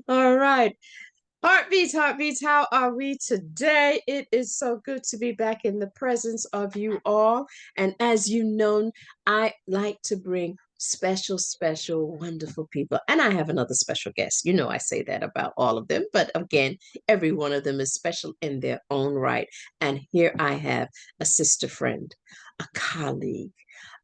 All right. Heartbeats, heartbeats, how are we today? It is so good to be back in the presence of you all. And as you know, I like to bring special, wonderful people. And I have another special guest. You know, I say that about all of them. But again, every one of them is special in their own right. And here I have a sister friend, a colleague,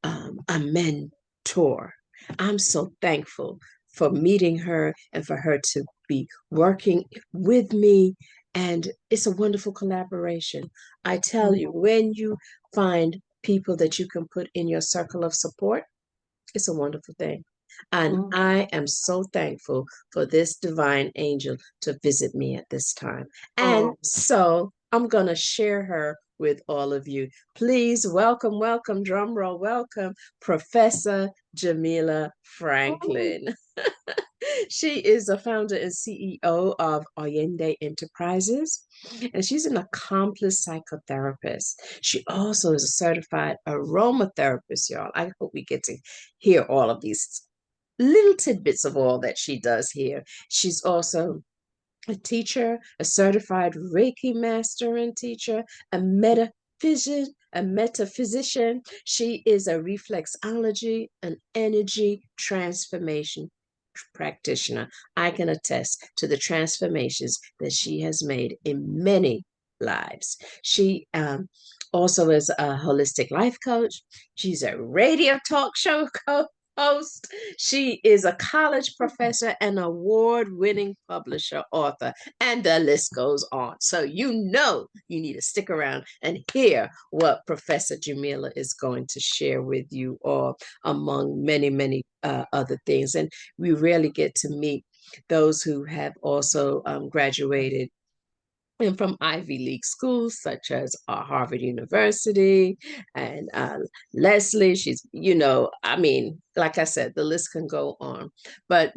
a mentor. I'm so thankful for meeting her and for her to be working with me. And it's a wonderful collaboration. I tell you, when you find people that you can put in your circle of support, it's a wonderful thing. And I am so thankful for this divine angel to visit me at this time. And so I'm going to share her with all of you. Please welcome, drum roll, welcome, Professor Jamela Franklin. She is a founder and CEO of Oyinde Enterprises, and she's an accomplished psychotherapist. She also is a certified aromatherapist, y'all. I hope we get to hear all of these little tidbits of all that she does here. She's also a teacher, a certified Reiki master and teacher, a metaphysician. She is a reflexology, an energy transformation practitioner. I can attest to the transformations that she has made in many lives. She also is a holistic life coach. She's a radio talk show host. She is a college professor and award-winning publisher, author, and the list goes on. So you know you need to stick around and hear what Professor Jamela is going to share with you all, among many other things. And we rarely get to meet those who have also graduated and from Ivy League schools such as Harvard University and Leslie. She's, I mean, like I said, the list can go on. But,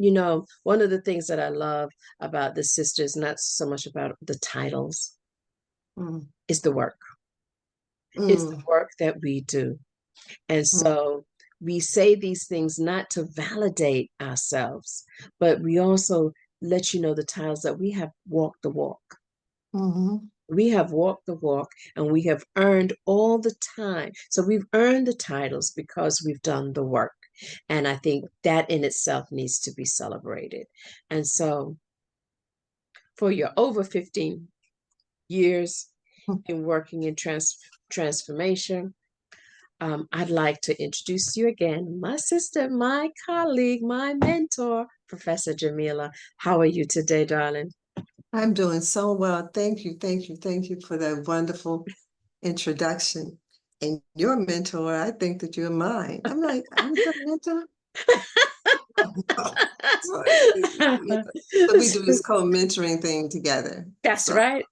one of the things that I love about the sisters, not so much about the titles, is the work. It's the work that we do. And so we say these things not to validate ourselves, but we also let you know the titles that we have walked the walk. We have walked the walk and we have earned all the time. So we've earned the titles because we've done the work. And I think that in itself needs to be celebrated. And so for your over 15 years in working in transformation, I'd like to introduce you again, my sister, my colleague, my mentor, Professor Jamela. How are you today, darling? I'm doing so well. Thank you for that wonderful introduction. And your mentor, I think that you're mine. I'm like, I'm your mentor. So we do this co-mentoring thing together. That's right.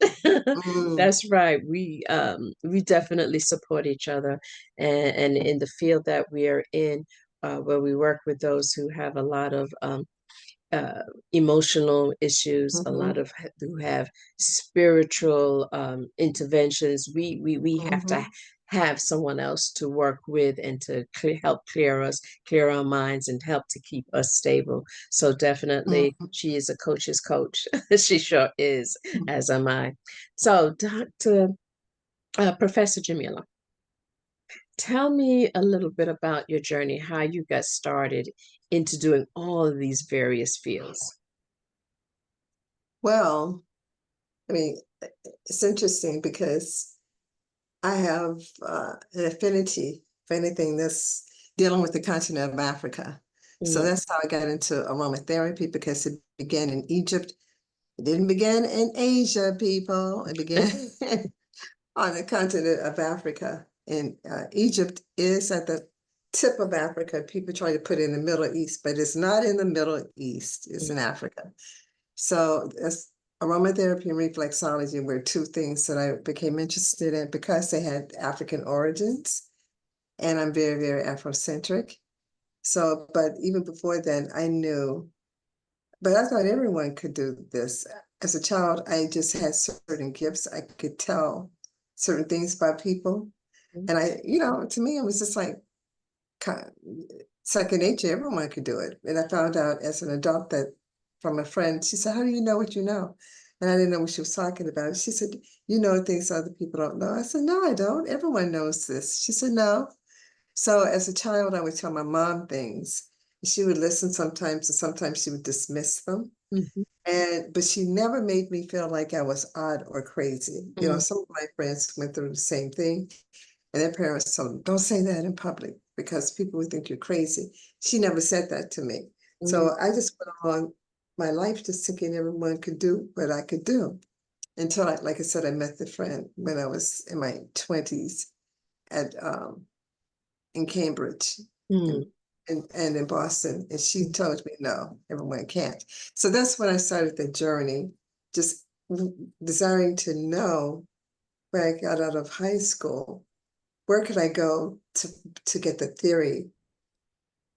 That's right. We definitely support each other, and in the field that we are in, where we work with those who have a lot of emotional issues, a lot of who have spiritual interventions. We have to have someone else to work with and to help clear our minds and help to keep us stable. So definitely she is a coach's coach. She sure is, as am I. So Dr. Professor Jamela, tell me a little bit about your journey, how you got started into doing all of these various fields. Well, I mean, it's interesting because I have an affinity for anything that's dealing with the continent of Africa. So that's how I got into aromatherapy, because it began in Egypt. It didn't begin in Asia, people. It began on the continent of Africa. And Egypt is at the tip of Africa. People try to put it in the Middle East, but it's not in the Middle East. It's in Africa. So aromatherapy and reflexology were two things that I became interested in because they had African origins. And I'm very Afrocentric. So, but even before then, I knew, but I thought everyone could do this. As a child, I just had certain gifts. I could tell certain things about people. And to me, it was just like second nature. Everyone could do it. And I found out as an adult that from a friend, she said, how do you know what you know? And I didn't know what she was talking about. She said, you know things other people don't know. I said, no, I don't. Everyone knows this. She said, no. So as a child, I would tell my mom things. She would listen sometimes, and sometimes she would dismiss them. Mhm. But she never made me feel like I was odd or crazy. You know, Mm. some of my friends went through the same thing, and their parents told them, don't say that in public because people would think you're crazy. She never said that to me. Mm. So I just went on my life just thinking everyone could do what I could do until like I said, I met the friend when I was in my 20s at in Cambridge and, Mm. and in Boston. And she told me, no, everyone can't. So that's when I started the journey, just desiring to know when I got out of high school, where could I go to get the theory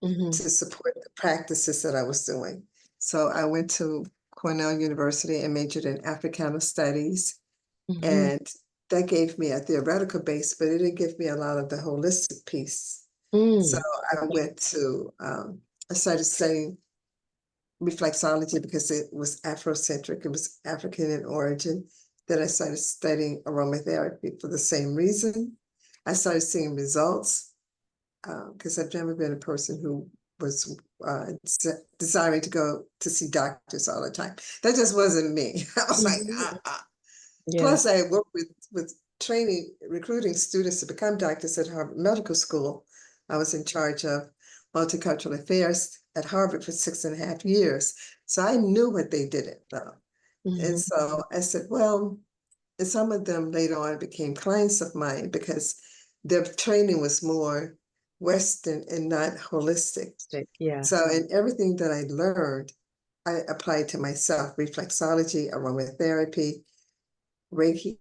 Mhm. to support the practices that I was doing. So I went to Cornell University and majored in Africana Studies. Mhm. And that gave me a theoretical base, but it didn't give me a lot of the holistic piece. So Mm. I went to, I started studying reflexology because it was Afrocentric, it was African in origin. Then I started studying aromatherapy for the same reason. I started seeing results because I've never been a person who was desiring to go to see doctors all the time. That just wasn't me. I was like, Mhm. Yeah. Plus, I worked with training, recruiting students to become doctors at Harvard Medical School. I was in charge of multicultural affairs at Harvard for 6.5 years. So I knew what they didn't know. And Mhm. so I said, well, and some of them later on became clients of mine because their training was more Western and not holistic. Yeah. So in everything that I learned, I applied to myself, reflexology, aromatherapy, Reiki,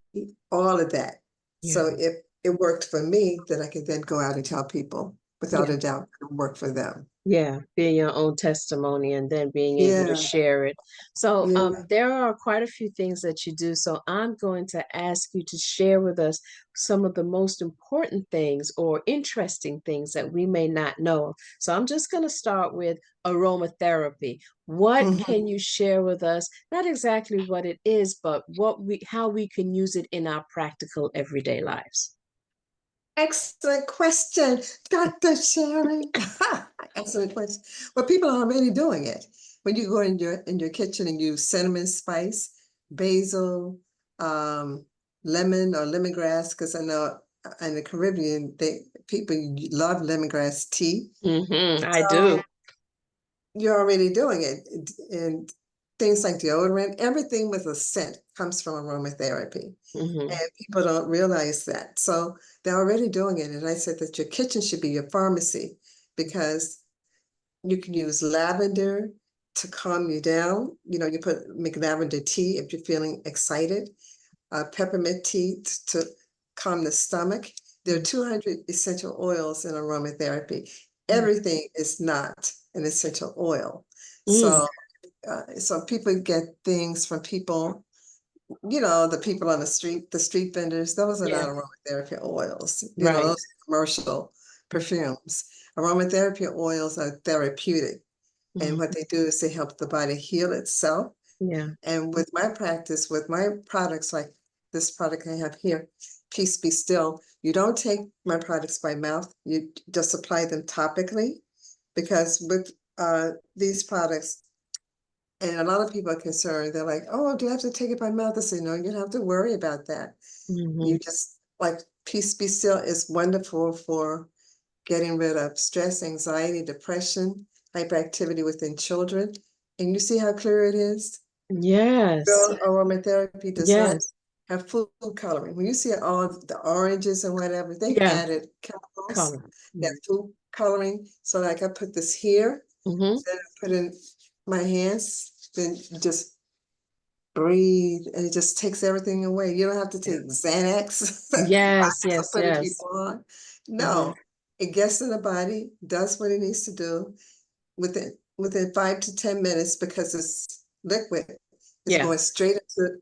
all of that. Yeah. So if it worked for me, then I could then go out and tell people without Yeah. a doubt it worked for them. Yeah, being your own testimony and then being able to Yeah, share it. So, yeah. there are quite a few things that you do. So, I'm going to ask you to share with us some of the most important things or interesting things that we may not know. So, I'm just going to start with aromatherapy. What Mhm. can you share with us? Not exactly what it is, but how we can use it in our practical everyday lives. Excellent question, Dr. Sharon. Excellent question. Well, people are already doing it. When you go in your kitchen and use cinnamon spice, basil, lemon or lemongrass, because I know in the Caribbean, people love lemongrass tea. I do. So you're already doing it. And things like deodorant, everything with a scent comes from aromatherapy. Hmm. And people don't realize that. So they're already doing it. And I said that your kitchen should be your pharmacy because you can use lavender to calm you down. You know, make lavender tea if you're feeling excited, peppermint tea to calm the stomach. There are 200 essential oils in aromatherapy. Everything is not an essential oil. Mm. So, so people get things from people, you know, the people on the street vendors, those are not Yeah, aromatherapy oils. You know, right. those are commercial perfumes. Aromatherapy oils are therapeutic. And Mhm. what they do is they help the body heal itself. Yeah. And with my practice, with my products, like this product I have here, Peace Be Still, you don't take my products by mouth, you just apply them topically because with these products, and a lot of people are concerned, they're like, oh, do I have to take it by mouth? I say, no, you don't have to worry about that. Hmm. You just, like, Peace Be Still is wonderful for getting rid of stress, anxiety, depression, hyperactivity within children. And you see how clear it is? Yes. Real aromatherapy does not Yes. have food coloring. When you see all the oranges and whatever, they've Yeah. added chemicals Color. that food coloring. So like I put this here, Mm-hmm. then I put in my hands, then just breathe, and it just takes everything away. You don't have to Yeah. take Xanax Yes. for Yes. putting Yes. people on. Hmm. No, it gets in the body, does what it needs to do within 5 to 10 minutes because it's liquid. It's Yeah. going straight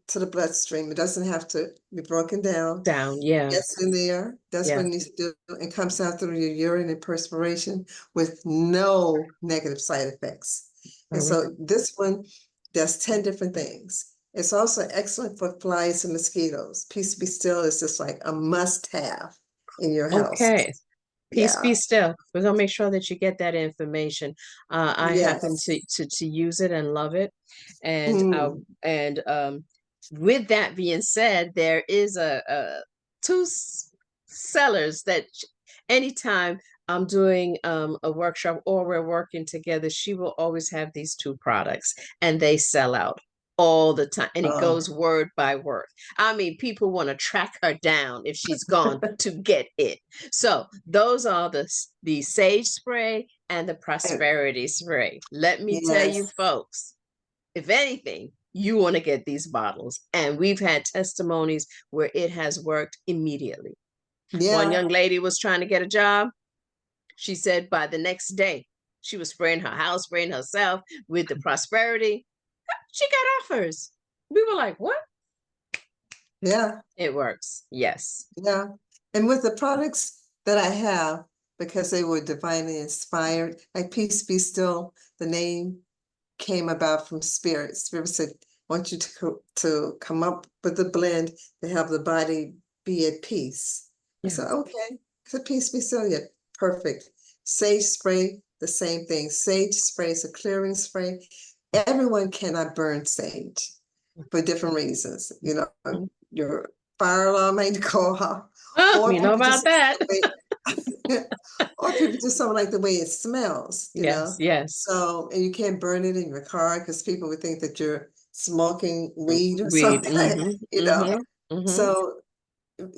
to the bloodstream. It doesn't have to be broken down. Down. Yeah. Gets in there. That's what Yeah. it needs to do. And comes out through your urine and perspiration with no negative side effects. And Correct. so this one does 10 different things. It's also excellent for flies and mosquitoes. Peace Be Still is just like a must-have in your house. Okay. Peace Yeah. be still. We're gonna make sure that you get that information. I happen Yes. to use it and love it, and Mm. with that being said, there is a two sellers that anytime I'm doing a workshop or we're working together, she will always have these two products, and they sell out all the time, and it Oh, goes word by word. I mean, people want to track her down if she's gone to get it. So those are the sage spray and the and prosperity spray. Let me tell you, yes. folks, if anything, you want to get these bottles. And we've had testimonies where it has worked immediately. One Yeah. young lady was trying to get a job. She said by the next day, she was spraying her house, spraying herself with the prosperity. She got offers. We were like, what? Yeah. It works. Yes. Yeah. And with the products that I have, because they were divinely inspired, like Peace Be Still, the name came about from Spirit. Spirit said, I want you to come up with a blend to help the body be at peace. I Yeah. said, okay. So Peace Be Still, yeah, perfect. Sage spray, the same thing. Sage spray is a clearing spray. Everyone cannot burn sage for different reasons. You know, your fire alarm might go off, Oh, or we know people about just that. or people just don't like the way it smells, you Yes, know. yes. So, and you can't burn it in your car because people would think that you're smoking weed or Weed. something, Mm-hmm. you know. Mm-hmm. Mm-hmm. So,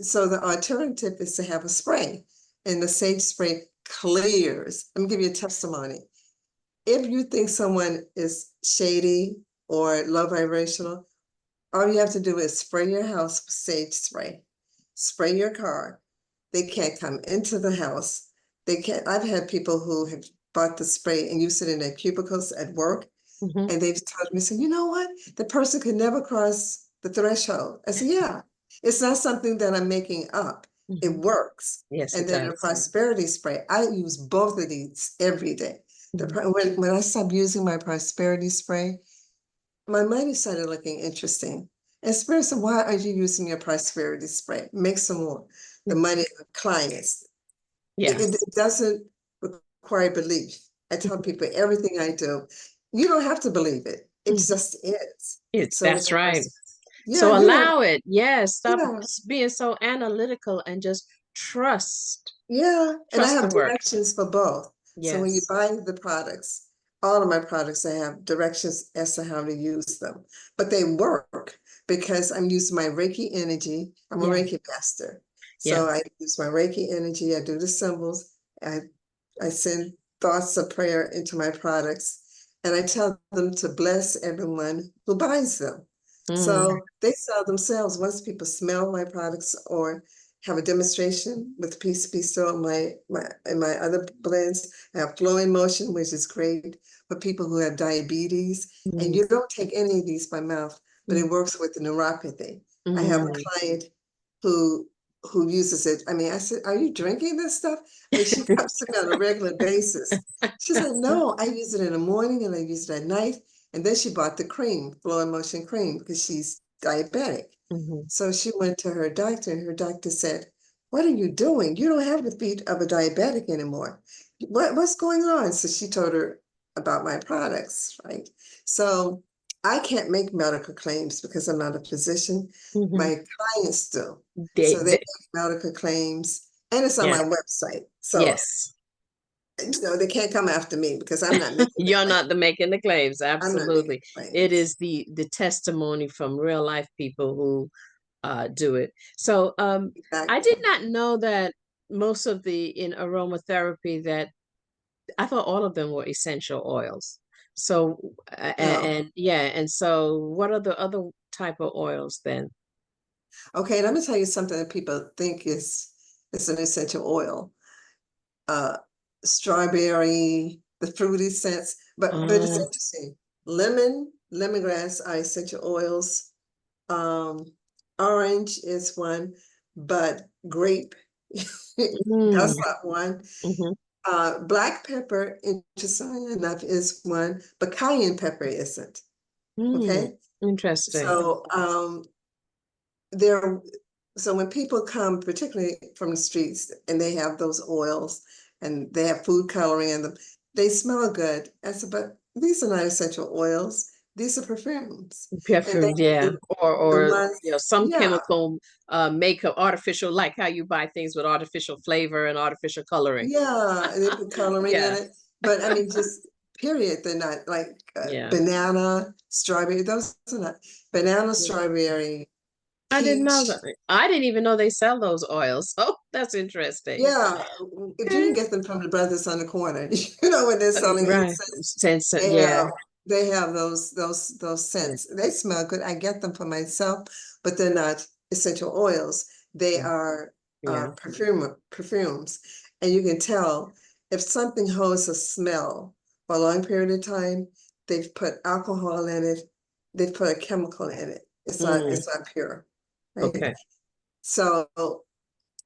so the alternative is to have a spray, and the sage spray clears. Let me give you a testimony. If you think someone is shady or low vibrational, all you have to do is spray your house with sage spray, spray your car. They can't come into the house. They can't. I've had people who have bought the spray and use it in their cubicles at work, Mm-hmm. and they've told me, so you know what? The person could never cross the threshold. I said, yeah, it's not something that I'm making up. It Mm-hmm. works. Yes, And it then the does. prosperity spray, I use both of these every day. Mhm. When I stopped using my prosperity spray, my money started looking interesting. And Spirit said, why are you using your prosperity spray? Make some more. The money of clients. Yes. It doesn't require belief. I tell people everything I do, you don't have to believe it. It Mhm. just is. It's So with that's the right. yeah, So you don't, allow it. Yes. Stop yeah, being so analytical and just trust. yeah. And I Trust the have work. directions for both. So when you Yes. buy the products, all of my products, I have directions as to how to use them. But they work because I'm using my Reiki energy. I'm a Yeah. Reiki master. Yeah. So I use my Reiki energy, I do the symbols, I send thoughts of prayer into my products, and I tell them to bless everyone who buys them. Mm. So they sell themselves once people smell my products or have a demonstration with Peace Be Still in my other blends. I have flowing motion, which is great for people who have diabetes. And Mm. you don't take any of these by mouth, but Mm. it works with the neuropathy. I have a Mm. client who uses it. I mean, I said, are you drinking this stuff? I mean, she comes to me on a regular basis. She's like, no, I use it in the morning and I use it at night. And then she bought the cream, Flow and Motion cream, because she's diabetic. Mhm. So she went to her doctor, and her doctor said, what are you doing? You don't have the feet of a diabetic anymore. What's going on? So she told her about my products, right? So I can't make medical claims because I'm not a physician. Mhm. My clients do. So they They, make medical claims, and it's on yeah. my website. So, Yes. you know, they can't come after me because I'm not making the You're claim. not the making the claims. I'm not making Absolutely. the It claims. is the testimony from real life people who do it. So I did Exactly. not know that most of the in aromatherapy that I thought all of them were essential oils. So No. and yeah, and so what are the other type of oils then? Okay, let me tell you something that people think is an essential oil. Uh, Strawberry, the fruity scents, but it's Um, interesting. Lemon, lemongrass are essential oils. Orange is one, but grape, Mm, that's not one. hmm Black pepper, interesting enough, is one, but cayenne pepper isn't. mm, Okay. interesting. So there, so when people come, particularly from the streets, and they have those oils and they have food coloring in them, they smell good. I said, but these are not essential oils. These are perfumes. And Perfume, yeah, the or ones, some yeah, chemical makeup, artificial, like how you buy things with artificial flavor and artificial coloring. yeah, they put coloring in Yeah, it. But I mean, just period, they're not like yeah. banana, strawberry. Those are not banana, Yeah. strawberry, I didn't know peach. that. I didn't even know they sell those oils. Oh, that's interesting. Yeah, if you Okay. can get them from the brothers on the corner, you know, when they're selling Right. incense, Sense, they yeah. have they have those Yeah. scents. They smell good. I get them for myself, but they're not essential oils. They Yeah. are Yeah. perfumes, and you can tell if something holds a smell for a long period of time. They've put alcohol in it. They've put a chemical in it. Mm, It's not pure, right? okay. So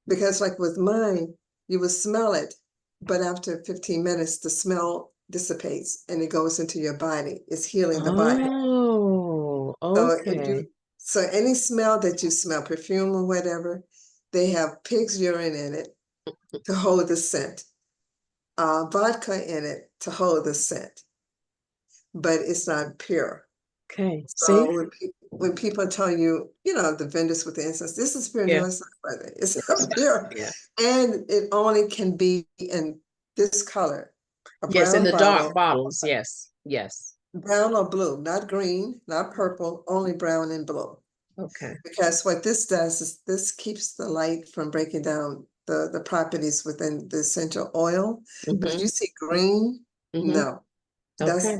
because like with mine, you would smell it, but after 15 minutes, the smell dissipates and it goes into your body. It's healing the body. Oh, So if okay. you, so any smell that you smell, perfume or whatever, they have pig's urine in it to hold the scent, vodka in it to hold the scent, but it's not pure. Okay. See? So when people tell you, you know, the vendors with the incense, this is pure. Yeah. No, it's not, brother. It's not pure. Yeah. And it only can be in this color, a Yes, in brown the dark bottle, bottles. Yes. Yes. brown or blue, not green, not purple, only brown and blue. Okay. Because what this does is this keeps the light from breaking down the properties within the essential oil. But if Mm-hmm. you see green, Mm-hmm. no, Okay.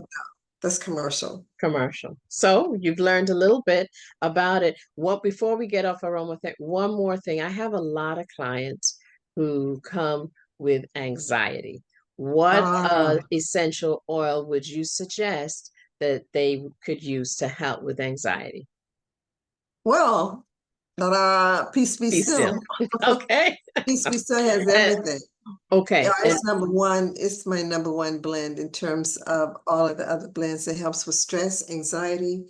that's commercial. Commercial. So you've learned a little bit about it. What before we get off aromatherapy, one more thing. I have a lot of clients who come with anxiety. What Ah, essential oil would you suggest that they could use to help with anxiety? well, peace be Be still. still. Okay. Peace be still has And- everything. Yeah, okay. And it's number one. It's my number one blend in terms of all of the other blends. It helps with stress, anxiety,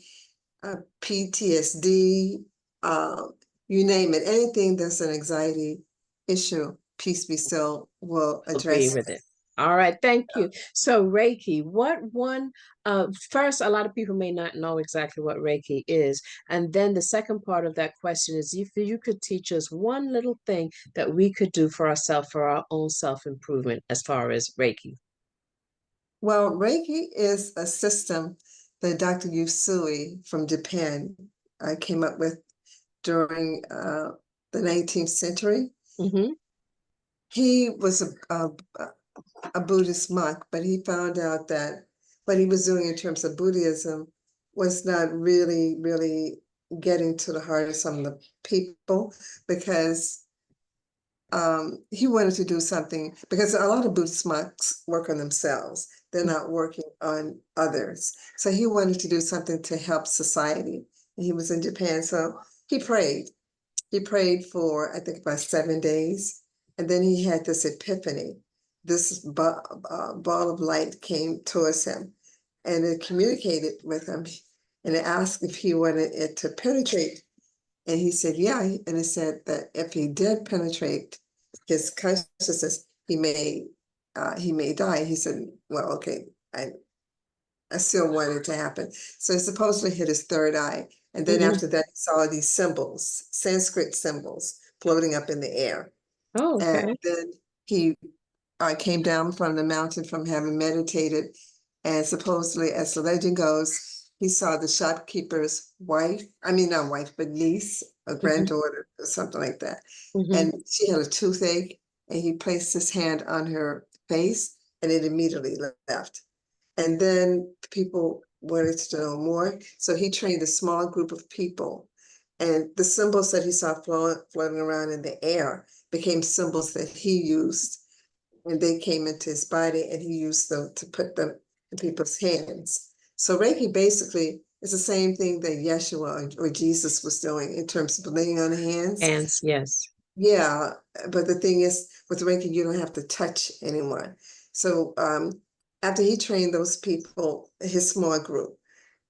PTSD, uh, you name it. Anything that's an anxiety issue, Peace Be Still will will be address with it. it. All right, thank you. So Reiki, what one first a lot of people may not know exactly what Reiki is. And then the second part of that question is if you could teach us one little thing that we could do for ourselves for our own self-improvement as far as Reiki. Well, Reiki is a system that Dr. Usui from Japan came up with during the 19th century. Mm-hmm. He was a Buddhist monk, but he found out that what he was doing in terms of Buddhism was not really, really getting to the heart of some of the people because he wanted to do something because a lot of Buddhist monks work on themselves. They're not working on others. So he wanted to do something to help society. And he was in Japan. So he prayed. He prayed for, I think, about 7 days. And then he had this epiphany. This ball of light came towards him and it communicated with him and it asked if he wanted it to penetrate. And he said, yeah. And it said that if he did penetrate his consciousness, he may die. He said, well, okay, I still want it to happen. So it supposedly hit his third eye. And then Mm-hmm. after that, he saw these symbols, Sanskrit symbols floating up in the air. Oh, And okay. then he came down from the mountain from having meditated. And supposedly, as the legend goes, he saw the shopkeeper's wife, I mean, not wife, but niece, a Mm-hmm. granddaughter, or something like that. Mm-hmm. And she had a toothache, and he placed his hand on her face, and it immediately left. And then people wanted to know more. So he trained a small group of people. And the symbols that he saw floating around in the air became symbols that he used when they came into his body, and he used them to put them in people's hands. So Reiki basically is the same thing that Yeshua or Jesus was doing in terms of laying on hands. Hands, yes. Yeah, but the thing is, with Reiki, you don't have to touch anyone. So after he trained those people, his small group,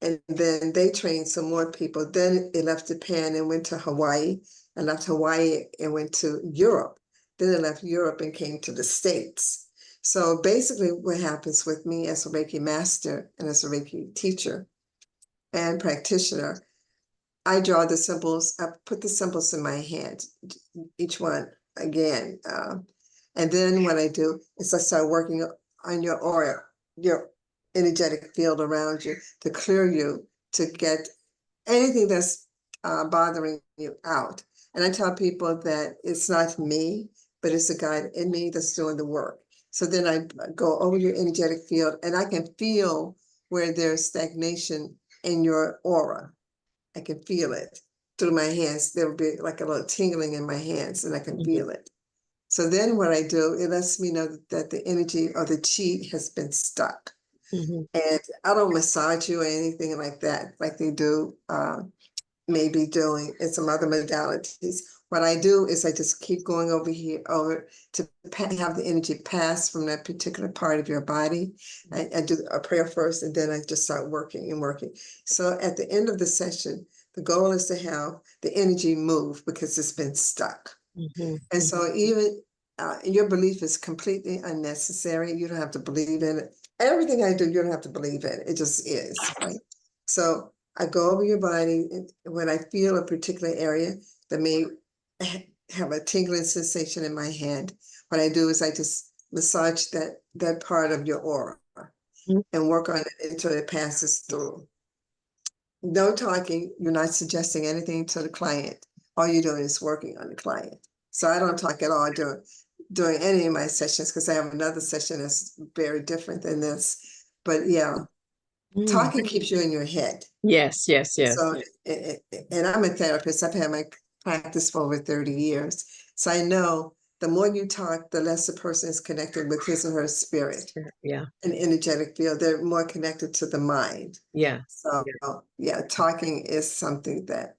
and then they trained some more people, then it left Japan and went to Hawaii, and left Hawaii and went to Europe. Then it left Europe and came to the States. So basically what happens with me as a Reiki master and as a Reiki teacher and practitioner, I draw the symbols, I put the symbols in my hand, each one again. And then what I do is I start working on your aura, your energetic field around you to clear you, to get anything that's bothering you out. And I tell people that it's not me, but it's the God in me that's doing the work. So then I go over your energetic field and I can feel where there's stagnation in your aura. I can feel it through my hands. There will be like a little tingling in my hands and I can feel it. So then what I do, it lets me know that the energy or the chi has been stuck. And I don't massage you or anything like that, like they do, maybe doing in some other modalities. What I do is I just keep going over here, over to have the energy pass from that particular part of your body. I do a prayer first, and then I just start working and working. So at the end of the session, the goal is to have the energy move because it's been stuck. And so even your belief is completely unnecessary. You don't have to believe in it. Everything I do, you don't have to believe in it. It just is, right? So I go over your body, and when I feel a particular area that may have a tingling sensation in my hand, what I do is I just massage that part of your aura and work on it until it passes through. No talking, you're not suggesting anything to the client. All you're doing is working on the client. So I don't talk at all during any of my sessions because I have another session that's very different than this. But yeah, talking keeps you in your head. Yes, yes, yes. So, and I'm a therapist. I've had my practice for over 30 years. So I know the more you talk, the less the person is connected with his or her spirit. Yeah. An energetic field. They're more connected to the mind. Yeah. So yeah, talking is something that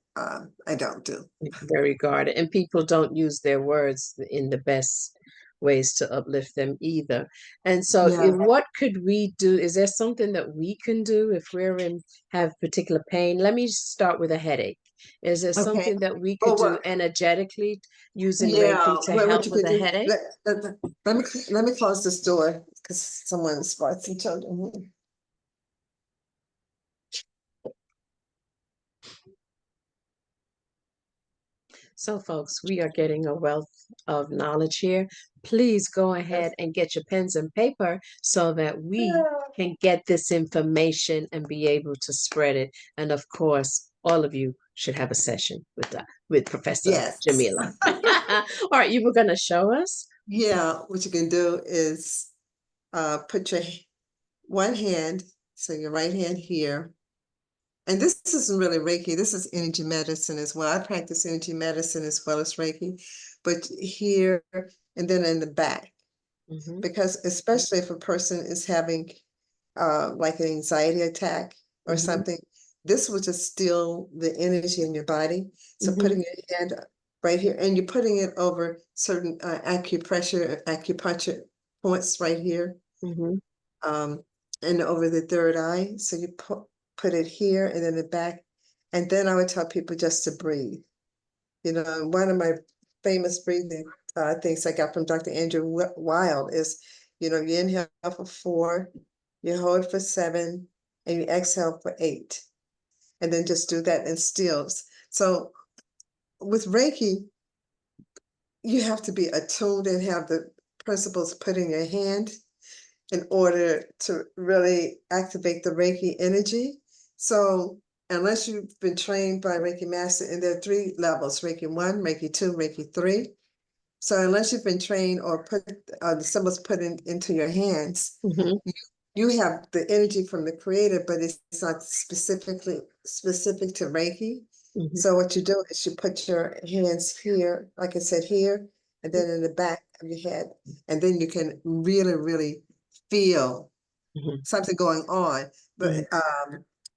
I don't do. Very guarded. And people don't use their words in the best ways to uplift them either. And so Yeah. what could we do? Is there something that we can do if we're in have particular pain? Let me start with a headache. Is there Okay. something that we could Well, do what? energetically using Yeah. Reiki to What help you with could a do? headache? Let me close this door because someone's brought some children here. So, folks, we are getting a wealth of knowledge here. Please go ahead and get your pens and paper so that we can get this information and be able to spread it. And of course, all of you should have a session with Professor Yes. Jamela. All right, you were going to show us? Yeah, what you can do is put your one hand, so your right hand here. And this isn't really Reiki, this is energy medicine as well. I practice energy medicine as well as Reiki, but here and then in the back. Because especially if a person is having like an anxiety attack or something, this will just steal the energy in your body. So putting your hand right here, and you're putting it over certain acupuncture points right here, and over the third eye. So you put it here and then the back. And then I would tell people just to breathe. You know, one of my famous breathing things I got from Dr. Andrew Wild is, you know, you inhale for 4, you hold for 7, and you exhale for 8. And then just do that in stills. So with Reiki, you have to be attuned and have the principles put in your hand in order to really activate the Reiki energy. So unless you've been trained by Reiki Master, and there are 3 levels, Reiki 1, Reiki 2, Reiki 3. So unless you've been trained or put the symbols put into your hands, you have the energy from the creator, but it's not specific to Reiki. So what you do is you put your hands here, like I said, here, and then in the back of your head. And then you can really, really feel something going on. but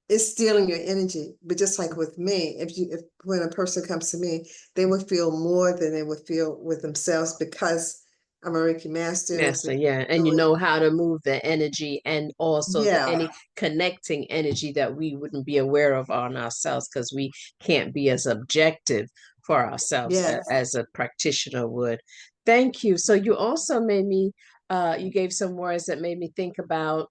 it's stealing your energy. But just like with me, if when a person comes to me, they would feel more than they would feel with themselves because I'm a Reiki master. Master, yeah. And you know how to move the energy and also any Yeah, connecting energy that we wouldn't be aware of on ourselves because we can't be as objective for ourselves yes, as a practitioner would. Thank you. So you also made me, you gave some words that made me think about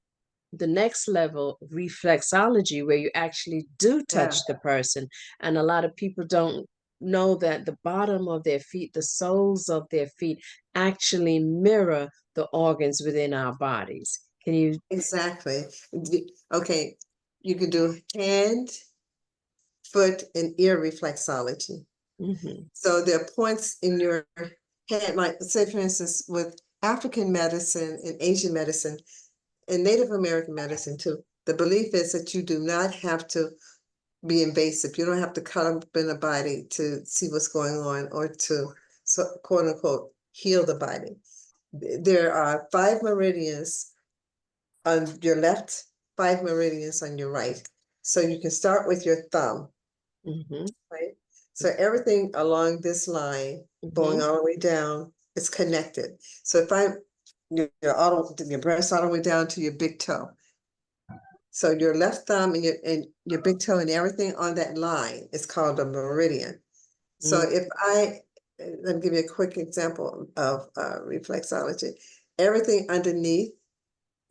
the next level, reflexology, where you actually do touch yeah, the person. And a lot of people don't know that the bottom of their feet, the soles of their feet, actually mirror the organs within our bodies. Can you? exactly. Okay, you can do hand, foot, and ear reflexology. Mhm. So there are points in your head, like say for instance, with African medicine and Asian medicine and Native American medicine too, the belief is that you do not have to be invasive. You don't have to cut up in the body to see what's going on or to, so, quote unquote, heal the body. There are 5 meridians on your left, 5 meridians on your right. So you can start with your thumb, Mhm. right? So everything along this line going Mhm. all the way down is connected. So if I your breast all the way down to your big toe. So your left thumb and your big toe and everything on that line is called a meridian. So Mhm. if I let me give you a quick example of reflexology. Everything underneath,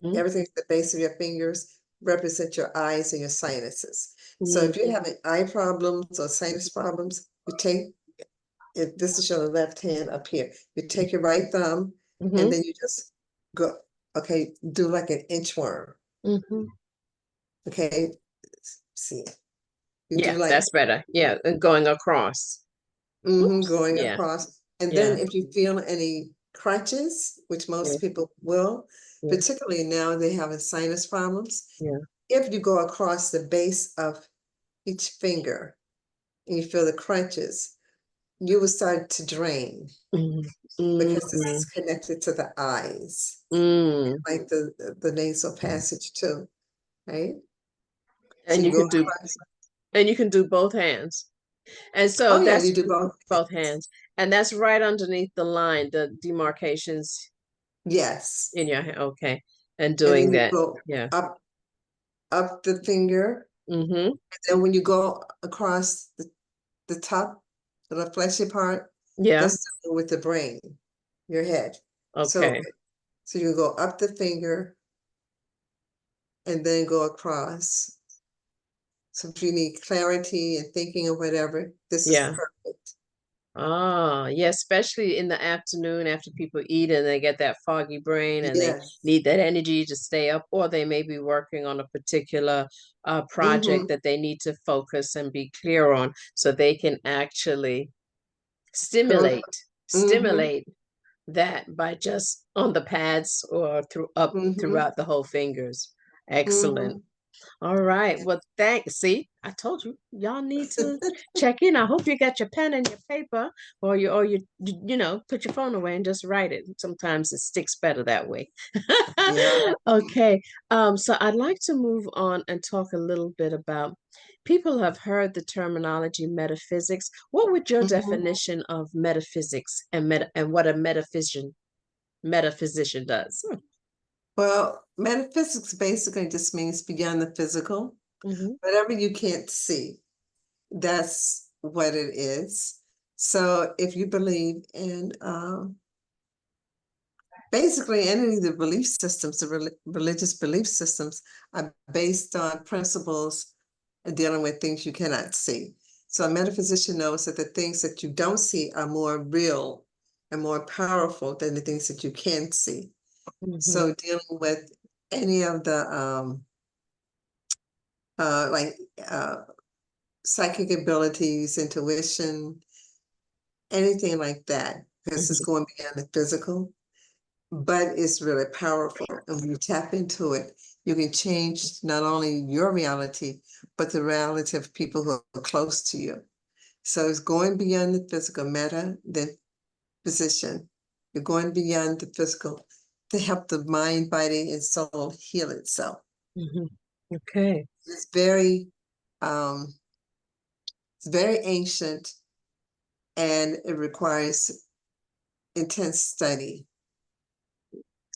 everything at the base of your fingers represent your eyes and your sinuses. So Mhm. if you're having eye problems or sinus problems, you take, if this is your left hand up here, you take your right thumb and Mhm. then you just go, okay, do like an inchworm. Mhm. Okay, see, you do Yeah, like that's better. Yeah, and going across. Oops. going Yeah. across. And then Yeah. if you feel any crunches, which Yeah. most people will, Yeah. particularly now they have sinus problems, Yeah. if you go across the base of each finger and you feel the crunches, you will start to drain Mhm. because this Mhm. is connected to the eyes, Mm. like the nasal passage too, right? So And you you go could do across. and you can do both hands. And so Oh yeah, that's you do both. both hands. And that's right underneath the line, the demarcations Yes. in your hand. Okay. And And doing then you that. go Yeah. up the finger. Mm-hmm. And then when you go across the top of the fleshy part, Yeah. that's with the brain, your head. So Okay. so you go up the finger and then go across. So if you need clarity and thinking or whatever, this is Yeah. perfect. Ah, yeah, especially in the afternoon after people eat and they get that foggy brain and they Yes. need that energy to stay up, or they may be working on a particular project Mm-hmm. that they need to focus and be clear on so they can actually Go. stimulate Mm-hmm. stimulate that by just on the pads or Mm-hmm. throughout the whole fingers. Excellent. Mm-hmm. All right. Well, thanks. See, I told you, y'all need to check in. I hope you got your pen and your paper, or put your phone away and just write it. Sometimes it sticks better that way. Yeah. Okay. So I'd like to move on and talk a little bit about people have heard the terminology metaphysics. What would your Mm-hmm. definition of metaphysics and what a metaphysician does? Well, metaphysics basically just means beyond the physical. Mhm. Whatever you can't see, that's what it is. So if you believe in basically any of the belief systems, the religious belief systems are based on principles dealing with things you cannot see. So a metaphysician knows that the things that you don't see are more real and more powerful than the things that you can see. Mhm. So dealing with any of the like psychic abilities, intuition, anything like that, because it's Mhm. going beyond the physical, but it's really powerful. And when you tap into it, you can change not only your reality, but the reality of people who are close to you. So it's going beyond the physical, meta, the physician. You're going beyond the physical to help the mind, body, and soul heal itself. Mhm. Okay. It's very, um, it's very ancient, and it requires intense study.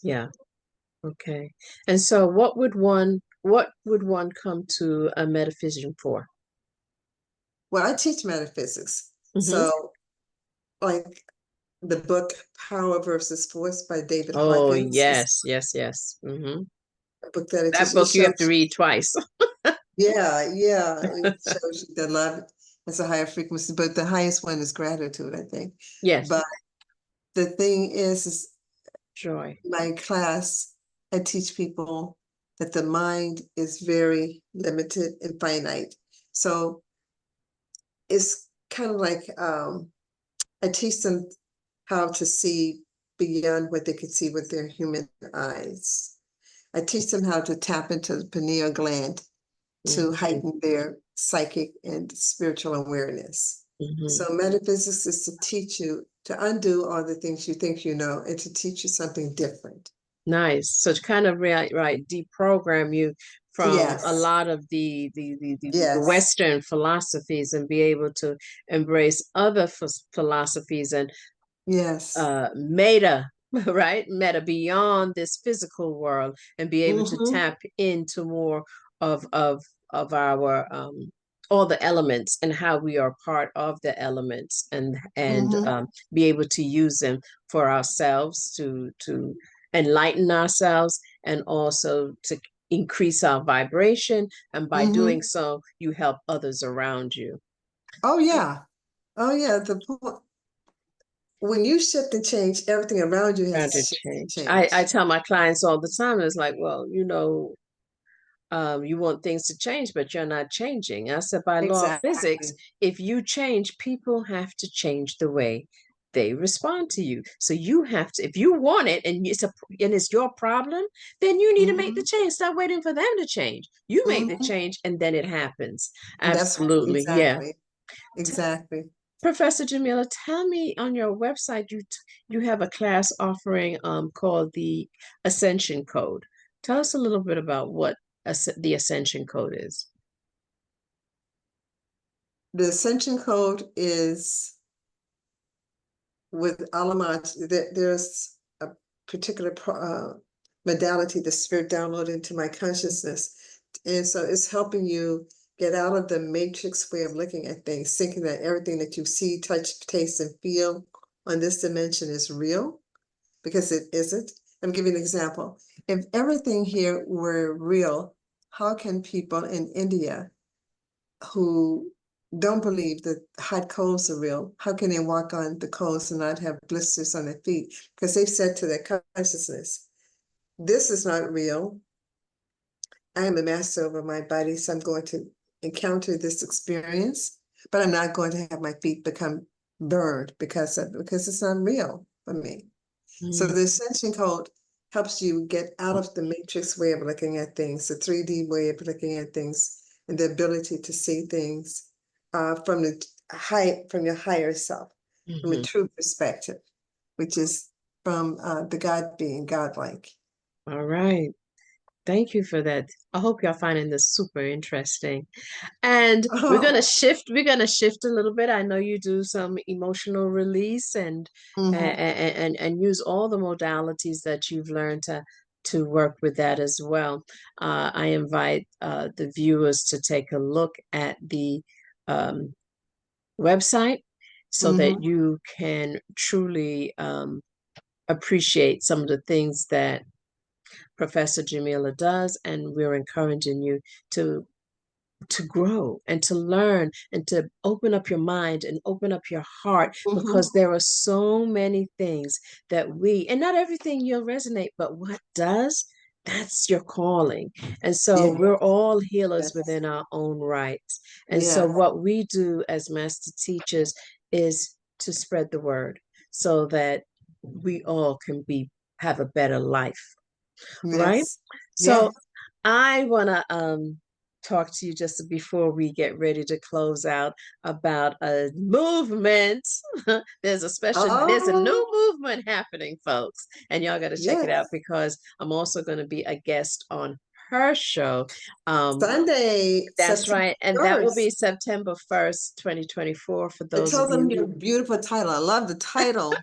Yeah. Okay. And so what would one come to a metaphysician for? Well, I teach metaphysics. Mm-hmm. So, like the book Power versus Force by David Oh, Hawkins is yes, yes, yes. Mm-hmm. a book that I teach. That It book you have to shows, read twice. yeah, yeah, it shows you that love has a higher frequency, but the highest one is gratitude, I think. Yes. But the thing is Joy. my class, I teach people that the mind is very limited and finite. So it's kind of like I teach them how to see beyond what they could see with their human eyes. I teach them how to tap into the pineal gland to Mm-hmm. heighten their psychic and spiritual awareness. Mm-hmm. So metaphysics is to teach you to undo all the things you think you know and to teach you something different. Nice. So to kind of right, deprogram you from a Yes, lot of the yes, Western philosophies and be able to embrace other philosophies and yes. meta, right? Meta beyond this physical world and be able to Mm-hmm, tap into more of of of our all the elements and how we are part of the elements and mm-hmm, be able to use them for ourselves to enlighten ourselves and also to increase our vibration, and by mm-hmm. doing so you help others around you. Oh yeah. Oh yeah. When you shift and change, everything around you has Around to to shift and change. I change. tell my clients all the time, it's like, well, you want things to change, but you're not changing. I said, by law of physics, Exactly. if you change, people have to change the way they respond to you. So you have to, if you want it and it's your problem, then you need to make the Mm-hmm, change. Stop waiting for them to change. You make the mm-hmm. change and then it happens. That's Absolutely. Yeah. exactly, exactly. Professor Jamila, tell me on your website you have a class offering called the Ascension Code. Tell us a little bit about what the Ascension Code is. The Ascension Code is with Alamaj. There's a particular modality the spirit downloaded into my consciousness. And so it's helping you get out of the matrix way of looking at things, thinking that everything that you see, touch, taste, and feel on this dimension is real, because it isn't. I'm giving an example. If everything here were real, how can people in India who don't believe that hot coals are real, how can they walk on the coals and not have blisters on their feet? Because they've said to their consciousness, this is not real. I am a master over my body, so I'm going to encounter this experience, but I'm not going to have my feet become burned because it's not real for me. So Mm, the Ascension Code helps you get out of the matrix way of looking at things, the 3D way of looking at things, and the ability to see things from from your higher self, from a mhm. true perspective, which is from the God being godlike. All right. Thank you for that. I hope you're finding this super interesting. And Oh, we're gonna shift a little bit. I know you do some emotional release mm-hmm, and use all the modalities that you've learned to work with that as well. I invite the viewers to take a look at the um, website so that mm-hmm, you can truly appreciate some of the things that Professor Jamila does, and we're encouraging you to to grow and to learn and to open up your mind and open up your heart, mm-hmm. because there are so many things that and not everything you'll resonate, but what does, that's your calling. And so Yeah, we're all healers yes, within our own rights. And so yes, what we do as master teachers is to spread the word so that we all can be have a better life, right? yes, So yes. I want to talk to you just before we get ready to close out about a movement. There's a Oh, new movement happening, folks, and y'all got to check it out yes. because I'm also going to be a guest on her show. Sunday, That's September right. And that will be 1st. September 1st, 2024, for I those of told them you your who beautiful title. I love the title.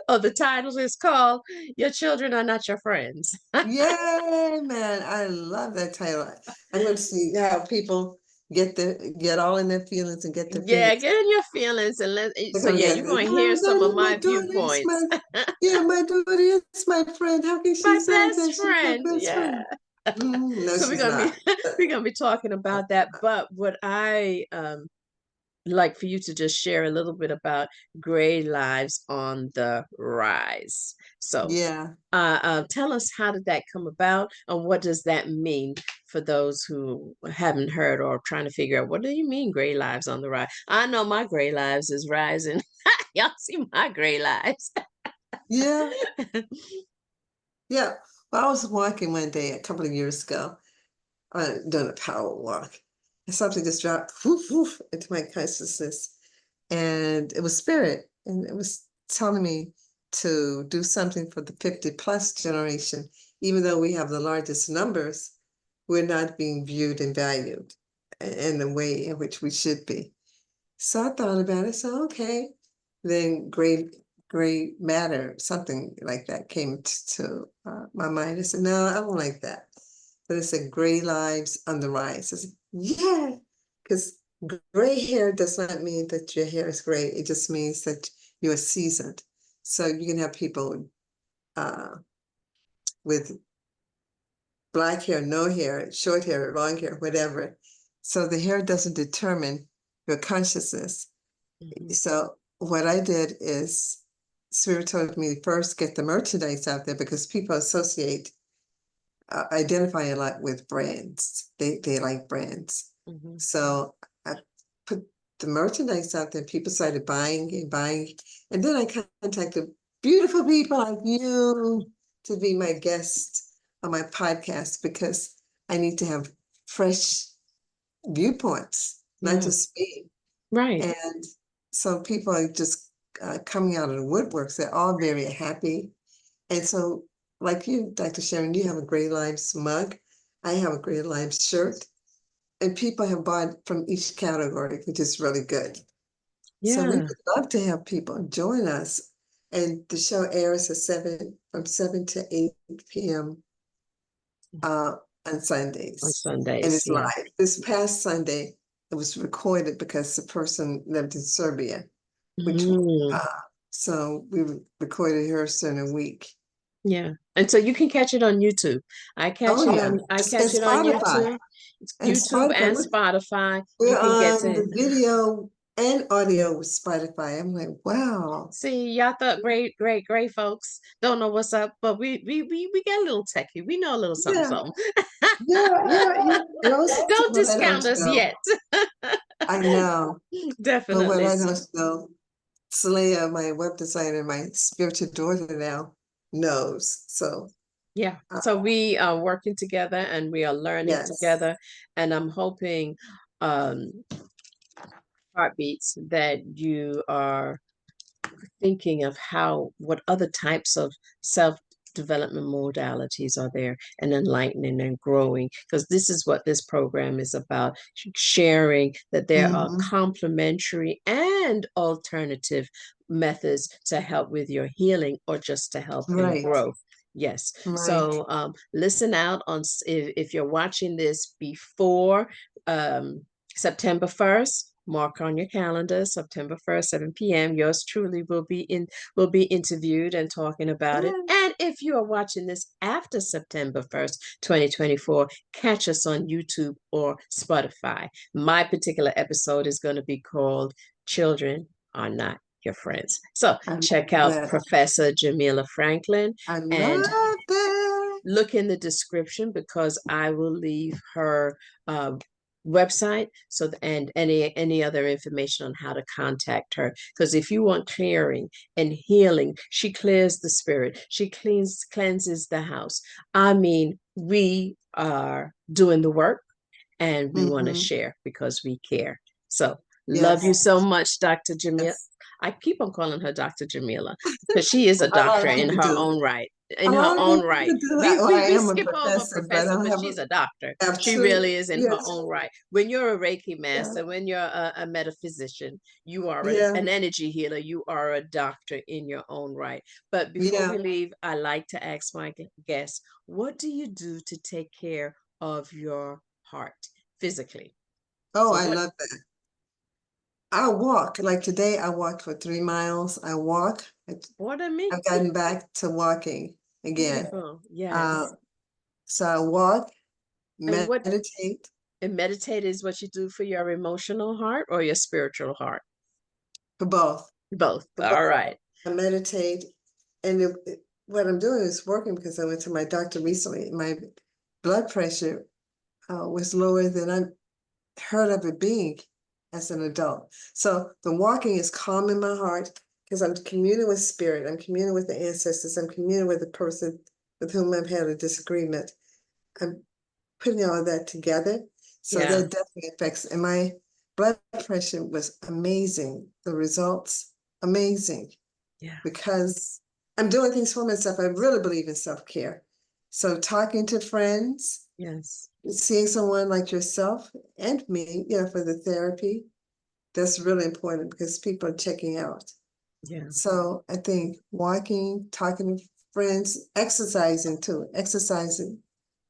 oh, the title is called Your Children Are Not Your Friends. Yay, man. I love that title. I'm going to see how people get all in their feelings and get their Yeah, feelings. get in your feelings and They're so gonna yeah, get, you're going to yeah, hear some of my my daughter is viewpoints. my daughter is my friend. How can she My say best that she's my friend. best Yeah. friend? No, So we're she's gonna be not. we're gonna be talking about that. But what I like for you to just share a little bit about Gray Lives on the Rise. So Yeah. tell us, how did that come about, and what does that mean for those who haven't heard or trying to figure out, what do you mean Gray Lives on the Rise? I know my Gray Lives is rising. Y'all see my Gray Lives. Yeah. Yeah. Well, I was walking one day a couple of years ago, doing a power walk, and something just dropped woof, woof, into my consciousness. And it was spirit, and it was telling me to do something for the 50 plus generation. Even though we have the largest numbers, we're not being viewed and valued in the way in which we should be. So I thought about it. So okay, then gray matter, something like that came to my mind. I said, no, I don't like that. But it said gray lives on the rise. I said, yeah, because gray hair does not mean that your hair is gray. It just means that you're seasoned. So you can have people with black hair, no hair, short hair, long hair, whatever. So the hair doesn't determine your consciousness. Mhm. So what I did is Spirit told me to first get the merchandise out there because people associate, identify a lot with brands. They like brands. Mhm. So I put the merchandise out there. People started buying and buying. And then I contacted beautiful people like you to be my guest on my podcast because I need to have fresh viewpoints, not Yeah. just me. Right. And so people are just coming out of the woodworks. They're all very happy. And so, like you, Dr. Sharon, you have a Gray Lives mug. I have a Gray Lives shirt. And people have bought from each category, which is really good. So we Yeah. would love to have people join us. And the show airs at from 7 to 8 p.m. On On Sundays. And Sundays. it's Yeah. live. This past Sunday, it was recorded because the person lived in Serbia, which Mm. so we recorded her in a week. Yeah. And so you can catch it on YouTube. Oh yeah, I and catch it on Spotify. YouTube. It's And YouTube Spotify, and Spotify. You we're can get on to the video and audio with Spotify. I'm like, wow. see, y'all thought great folks don't know what's up, but we get a little techie. We know a little something Yeah, something. yeah. And also, Don't what I don't discount us know, yet. I know, but what Definitely. I don't know, Saleha, my web designer, my spiritual daughter now, knows. So, Yeah. uh, So we are working together and we are learning yes. together. And I'm hoping, um, Heartbeats, that you are thinking of what other types of self development modalities are there, and enlightening and growing, because this is what this program is about, sharing that there are Hmm. complementary and alternative methods to help with your healing or just to help in Right, growth. Yes. right. So listen out on if you're watching this before September 1st, mark on your calendar, September 1st, 7 p.m. Yours truly will be interviewed and talking about it. Yeah. And if you are watching this after September 1st, 2024, catch us on YouTube or Spotify. My particular episode is going to be called Children Are Not Your Friends. So I love check out that. Professor Jamela Franklin I and love that. look in the description because I will leave her website and any other information on how to contact her, because if you want clearing and healing, she clears the spirit, she cleanses the house. I mean, we are doing the work and we want to Hmm. share because we care. So love you Yes, so much, Dr. Jamila. yes. I keep on calling her Dr. Jamila because she is a A lot doctor of in people her do. own right. in her Oh, own right. well, I We am a skip over professor, but I professor, don't but have she's a doctor. have She two. really is in her Yes, own right. When you're a Reiki yeah, master, when you're a metaphysician, you are yeah, an energy healer. You are a doctor in your own right. But before yeah. we leave, I like to ask my guests, what do you do to take care of your heart physically? Oh, So I what love that. I walk. Like today, I walked for 3 miles. I walk. order me? I've gotten back to walking again. Beautiful. Uh, Yes. so I walk, And what meditate, and meditate is what you do for your emotional heart or your spiritual heart? for both. Both. For both. All right. I meditate, and what I'm doing is working because I went to my doctor recently. My blood pressure was lower than I heard of it being as an adult. So the walking is calming my heart because I'm communing with spirit. I'm communing with the ancestors. I'm communing with the person with whom I've had a disagreement. I'm putting all of that together. So Yeah. that definitely affects. And my blood pressure was amazing. The results, amazing, Yeah. because I'm doing things for myself. I really believe in self-care. So talking to friends, Yes. seeing someone like yourself and me, for the therapy, that's really important because people are checking out. Yeah. So I think walking, talking to friends, exercising too. Exercising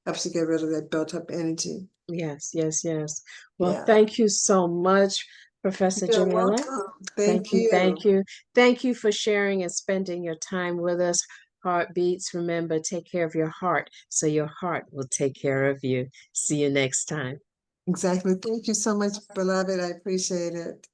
helps you get rid of that built up energy. Yes. Yes. Yes. Well, Yeah. thank you so much, Professor You're Jamela. welcome. Thank Thank you. Thank you. you. Thank you for sharing and spending your time with us. Heartbeats, remember, take care of your heart so your heart will take care of you. See you next time. Exactly. Thank you so much, beloved. I appreciate it.